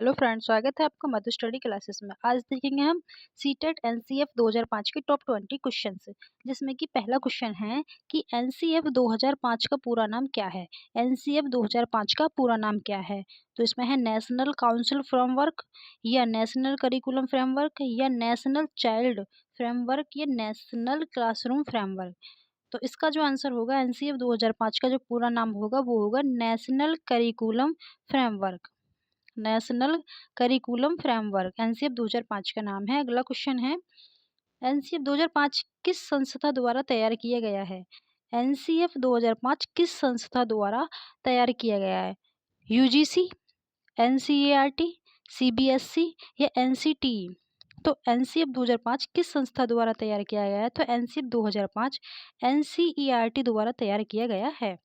Hello friends, स्वागत है आपका मधु स्टडी क्लासेस में। आज देखेंगे हम सीटेट एनसीएफ 2005 के टॉप 20 क्वेश्चंस, जिसमें कि पहला क्वेश्चन है कि एनसीएफ 2005 का पूरा नाम क्या है। एनसीएफ 2005 का पूरा नाम क्या है? तो इसमें है नेशनल काउंसिल फ्रेमवर्क, या नेशनल करिकुलम फ्रेमवर्क, या नेशनल चाइल्ड फ्रेमवर्क, या नेशनल क्लासरूम फ्रेमवर्क। तो इसका जो आंसर होगा एनसीएफ 2005 का जो पूरा नाम होगा वो होगा national curriculum framework. National curriculum framework NCF 2005 का नाम है। अगला क्वेश्चन है, एनसीएफ 2005 किस संस्था द्वारा तैयार किया गया है? एनसीएफ 2005 किस संस्था द्वारा तैयार किया गया है? यूजीसी, एनसीईआरटी, सीबीएसई या एनसीटीई। तो एनसीएफ 2005 किस संस्था द्वारा तैयार किया गया है? तो एनसीएफ 2005 एनसीईआरटी द्वारा तैयार किया गया है।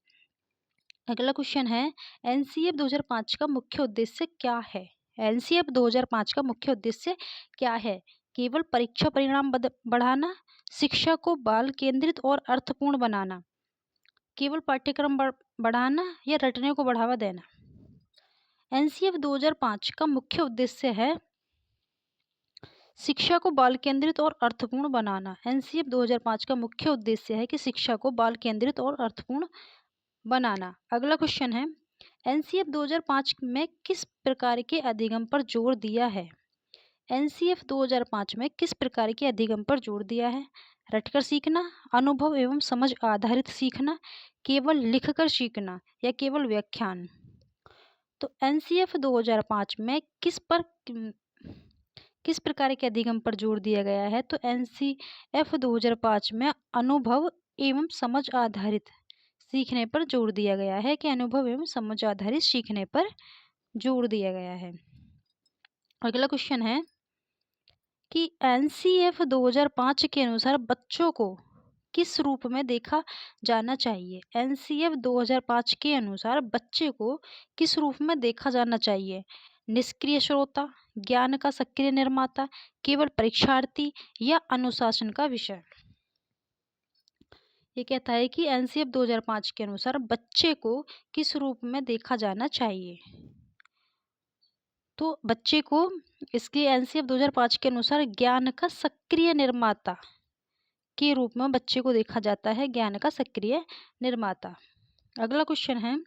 अगला क्वेश्चन है, एनसीएफ 2005 का मुख्य उद्देश्य क्या है? एनसीएफ 2005 का मुख्य उद्देश्य क्या है? केवल परीक्षा परिणाम बढ़ाना, शिक्षा को बाल केंद्रित और अर्थपूर्ण बनाना, केवल पाठ्यक्रम बढ़ाना या रटने को बढ़ावा देना। एनसीएफ 2005 का मुख्य उद्देश्य है शिक्षा को बाल केंद्रित और अर्थपूर्ण बनाना। एनसीएफ 2005 का मुख्य उद्देश्य है कि शिक्षा को बाल केंद्रित और अर्थपूर्ण बनाना। अगला क्वेश्चन है, एनसीएफ 2005 में किस प्रकार के अधिगम पर जोर दिया है? एनसीएफ 2005 में किस प्रकार के अधिगम पर जोर दिया है? रटकर सीखना, अनुभव एवं समझ आधारित सीखना, केवल लिखकर सीखना या केवल व्याख्यान। तो एनसीएफ 2005 में किस प्रकार के अधिगम पर जोर दिया गया है? तो एनसीएफ 2005 में अनुभव एवं समझ आधारित सीखने पर जोर दिया गया है कि अनुभव एवं समझ आधारित सीखने पर जोर दिया गया है। अगला क्वेश्चन है कि एनसीएफ 2005 के अनुसार बच्चों को किस रूप में देखा जाना चाहिए? एनसीएफ 2005 के अनुसार बच्चे को किस रूप में देखा जाना चाहिए? निष्क्रिय श्रोता, ज्ञान का सक्रिय निर्माता, केवल परीक्षार्थी या अनुशासन का विषय। ये कहता है कि एनसीएफ 2005 के अनुसार बच्चे को किस रूप में देखा जाना चाहिए। तो बच्चे को इसके एनसीएफ 2005 के अनुसार ज्ञान का सक्रिय निर्माता के रूप में बच्चे को देखा जाता है, ज्ञान का सक्रिय निर्माता। अगला क्वेश्चन है,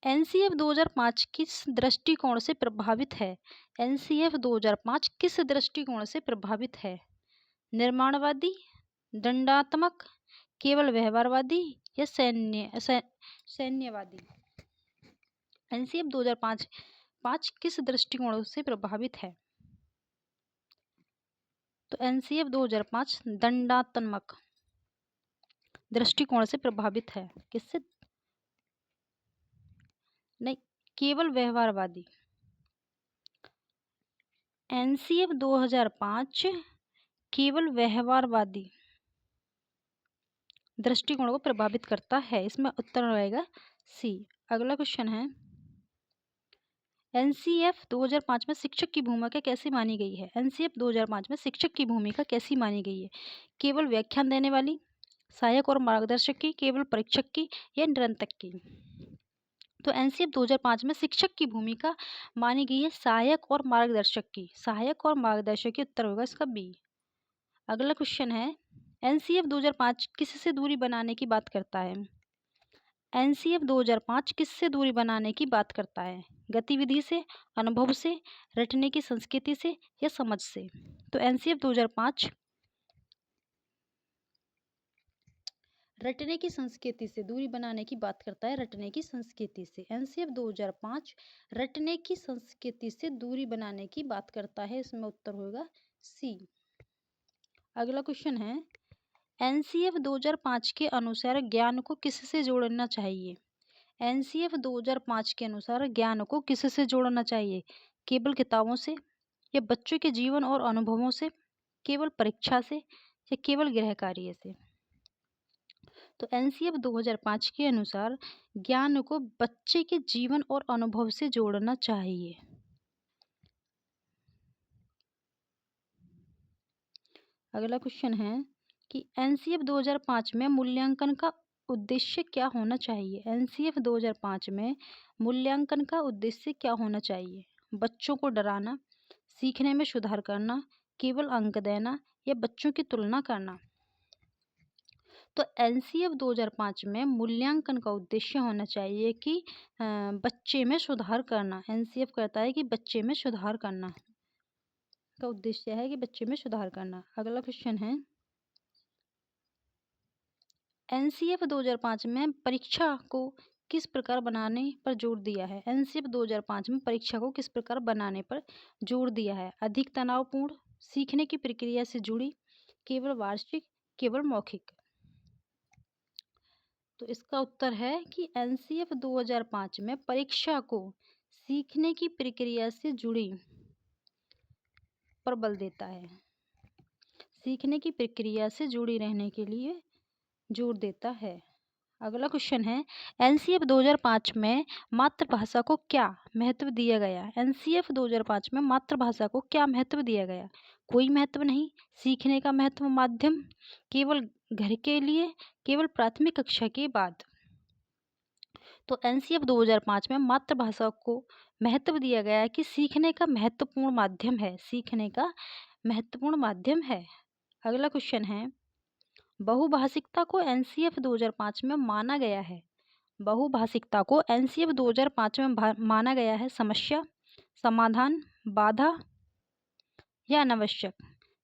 एनसीएफ 2005 किस दृष्टिकोण से प्रभावित है? एनसीएफ 2005 किस दृष्टिकोण से प्रभावित है? निर्माणवादी, दंडात्मक, केवल व्यवहारवादी या सैन्यवादी। एनसीएफ 2005 किस दृष्टिकोण से प्रभावित है? तो एनसीएफ 2005 दंडात्मक दृष्टिकोण से प्रभावित है। किससे? नहीं, केवल व्यवहारवादी। एनसीएफ 2005 केवल व्यवहारवादी दृष्टिकोण को प्रभावित करता है। इसमें उत्तर रहेगा सी। अगला क्वेश्चन है, एनसीएफ 2005 में शिक्षक की भूमिका कैसी मानी गई है? एनसीएफ 2005 में शिक्षक की भूमिका कैसी मानी गई है? केवल व्याख्यान देने वाली, सहायक और मार्गदर्शक की, केवल परीक्षक की या निरंतर की। तो एनसीएफ 2005 में शिक्षक की भूमिका मानी गई है सहायक और मार्गदर्शक की। सहायक और मार्गदर्शक की उत्तर होगा इसका बी। अगला क्वेश्चन है, एनसीएफ 2005 किससे दूरी बनाने की बात करता है? एनसीएफ 2005 किससे दूरी बनाने की बात करता है? गतिविधि से, अनुभव से, रटने की संस्कृति से या समझ से। तो एनसीएफ 2005 रटने की संस्कृति से दूरी बनाने की बात करता है। रटने की संस्कृति से एनसीएफ 2005 रटने की संस्कृति से दूरी बनाने की बात करता है। इसमें उत्तर होगा सी। अगला क्वेश्चन है, एनसीएफ 2005 के अनुसार ज्ञान को किससे जोड़ना चाहिए? एनसीएफ 2005 के अनुसार ज्ञान को किससे जोड़ना चाहिए? केवल किताबों से या बच्चों के जीवन और अनुभवों से, केवल परीक्षा से या केवल गृह कार्य से। तो एनसीएफ 2005 के अनुसार ज्ञान को बच्चे के जीवन और अनुभव से जोड़ना चाहिए। अगला क्वेश्चन है कि एनसीएफ 2005 में मूल्यांकन का उद्देश्य क्या होना चाहिए? एनसीएफ 2005 में मूल्यांकन का उद्देश्य क्या होना चाहिए? बच्चों को डराना, सीखने में सुधार करना, केवल अंक देना या बच्चों की तुलना करना? तो एनसीएफ 2005 में मूल्यांकन का उद्देश्य होना चाहिए कि बच्चे में सुधार करना। एनसीएफ कहता है कि बच्चे में सुधार करना का उद्देश्य है कि बच्चे में सुधार करना। अगला क्वेश्चन है, एनसीएफ 2005 में परीक्षा को किस प्रकार बनाने पर जोर दिया है? एनसीएफ 2005 में परीक्षा को किस प्रकार बनाने पर जोर दिया है? अधिक तनावपूर्ण, सीखने की प्रक्रिया से जुड़ी, केवल वार्षिक, केवल मौखिक? तो इसका उत्तर है कि एनसीएफ 2005 में परीक्षा को सीखने की प्रक्रिया से जुड़ी पर बल देता है। सीखने की प्रक्रिया से जुड़ी रहने के लिए जोर देता है। अगला क्वेश्चन है, एनसीएफ 2005 में मातृभाषा को क्या महत्व दिया गया? एनसीएफ 2005 में मातृभाषा को क्या महत्व दिया गया? कोई महत्व नहीं। सीखने का महत्व माध्यम, केवल घर के लिए, केवल प्राथमिक कक्षा के बाद? तो एनसीएफ 2005 में मातृभाषा को महत्व दिया गया है कि सीखने का महत्वपूर्ण माध्यम है। सीखने का महत्वपूर्ण माध्यम है। अगला क्वेश्चन है, बहुभाषिकता को एनसीएफ 2005 में माना गया है। बहुभाषिकता को एनसीएफ 2005 में माना गया है समस्या, समाधान, बाधा या अनावश्यक?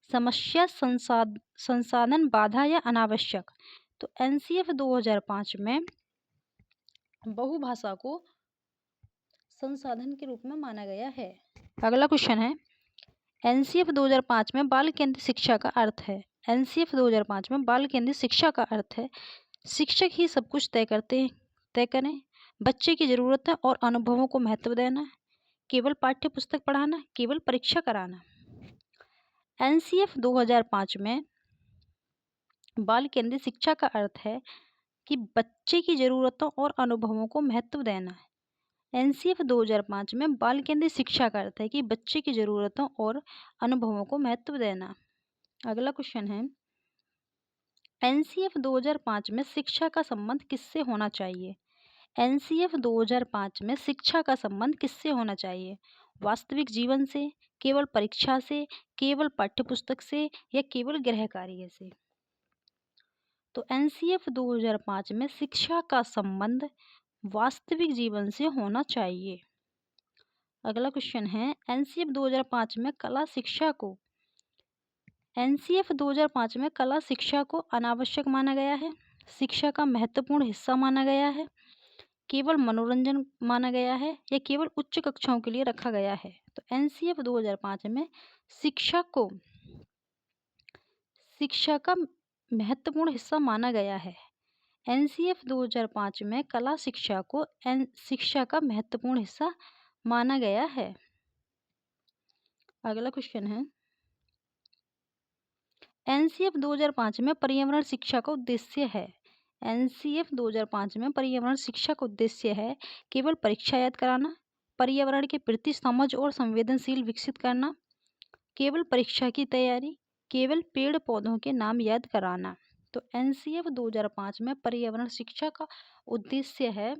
समस्या, संसाधन, बाधा या अनावश्यक? तो एनसीएफ 2005 में बहुभाषा को संसाधन के रूप में माना गया है। अगला क्वेश्चन है, एनसीएफ 2005 में बाल केंद्रित शिक्षा का अर्थ है। एनसीएफ 2005 में बाल केंद्रित शिक्षा का अर्थ है शिक्षक ही सब कुछ तय करें, बच्चे की ज़रूरतें और अनुभवों को महत्व देना, केवल पाठ्य पुस्तक पढ़ाना, केवल परीक्षा कराना? एनसीएफ 2005 में बाल केंद्रित शिक्षा का अर्थ है कि बच्चे की ज़रूरतों और अनुभवों को महत्व देना। एनसीएफ 2005 में बाल केंद्रित शिक्षा का अर्थ है कि बच्चे की ज़रूरतों और अनुभवों को महत्व देना। अगला क्वेश्चन है, एनसीएफ 2005 में शिक्षा का संबंध किससे होना चाहिए? एनसीएफ 2005 में शिक्षा का संबंध किससे होना चाहिए? वास्तविक जीवन से, केवल परीक्षा से, केवल पाठ्यपुस्तक से या केवल गृह कार्य से? तो एनसीएफ 2005 में शिक्षा का संबंध वास्तविक जीवन से होना चाहिए। अगला क्वेश्चन है, एनसीएफ 2005 में कला शिक्षा को अनावश्यक माना गया है, शिक्षा का महत्वपूर्ण हिस्सा माना गया है, केवल मनोरंजन माना गया है या केवल उच्च कक्षाओं के लिए रखा गया है? तो एनसीएफ 2005 में शिक्षा का महत्वपूर्ण हिस्सा माना गया है। एनसीएफ 2005 में कला शिक्षा को शिक्षा का महत्वपूर्ण हिस्सा माना गया है। अगला क्वेश्चन है, एनसीएफ 2005 में पर्यावरण शिक्षा का उद्देश्य है। एनसीएफ 2005 में पर्यावरण शिक्षा का उद्देश्य है केवल परीक्षा याद कराना, पर्यावरण के प्रति समझ और संवेदनशील विकसित करना, केवल परीक्षा की तैयारी, केवल पेड़ पौधों के नाम याद कराना? तो एनसीएफ 2005 में पर्यावरण शिक्षा का उद्देश्य है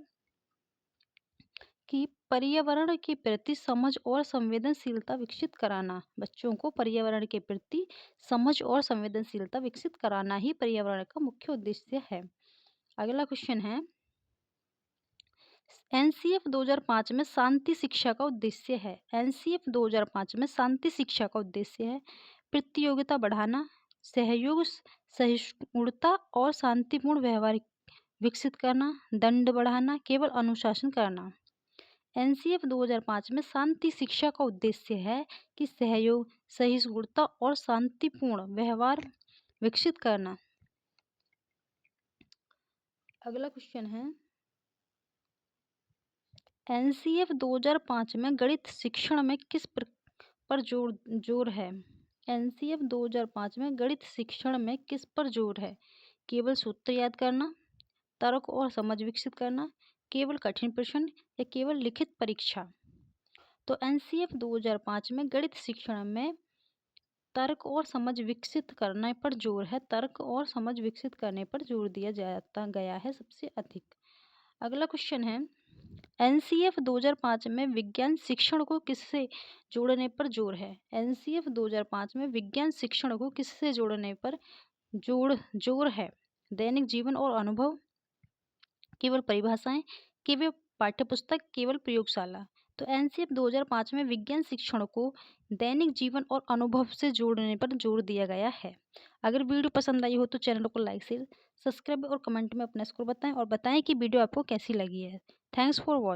कि पर्यावरण के प्रति समझ और संवेदनशीलता विकसित कराना। बच्चों को पर्यावरण के प्रति समझ और संवेदनशीलता विकसित कराना ही पर्यावरण का मुख्य उद्देश्य है। अगला क्वेश्चन है, एनसीएफ 2005 में शांति शिक्षा का उद्देश्य है। एनसीएफ 2005 में शांति शिक्षा का उद्देश्य है प्रतियोगिता बढ़ाना, सहयोग, सहिष्णुता और शांतिपूर्ण व्यवहार विकसित करना, दंड बढ़ाना, केवल अनुशासन करना? एनसीएफ 2005 में शांति शिक्षा का उद्देश्य है कि सहयोग, सहिष्णुता और शांतिपूर्ण व्यवहार विकसित करना। अगला क्वेश्चन है, एनसीएफ 2005 में गणित शिक्षण में किस पर जोर है? एनसीएफ 2005 में गणित शिक्षण में किस पर जोर है? केवल सूत्र याद करना, तर्क और समझ विकसित करना, केवल कठिन प्रश्न या केवल लिखित परीक्षा? तो एनसीएफ 2005 में गणित शिक्षण में तर्क और समझ विकसित करने पर जोर है। तर्क और समझ विकसित करने पर जोर दिया जाता गया है सबसे अधिक। अगला क्वेश्चन है, एनसीएफ 2005 में विज्ञान शिक्षण को किससे जोड़ने पर जोर है? एनसीएफ 2005 में विज्ञान शिक्षण को किससे जोड़ने पर जोर है? दैनिक जीवन और अनुभव, केवल परिभाषाएं, केवल पाठ्यपुस्तक, केवल प्रयोगशाला। तो एनसीएफ 2005 में विज्ञान शिक्षण को दैनिक जीवन और अनुभव से जोड़ने पर जोर दिया गया है। अगर वीडियो पसंद आई हो तो चैनल को लाइक शेयर सब्सक्राइब और कमेंट में अपना स्कोर बताएं और बताएं कि वीडियो आपको कैसी लगी है। Thanks for watching.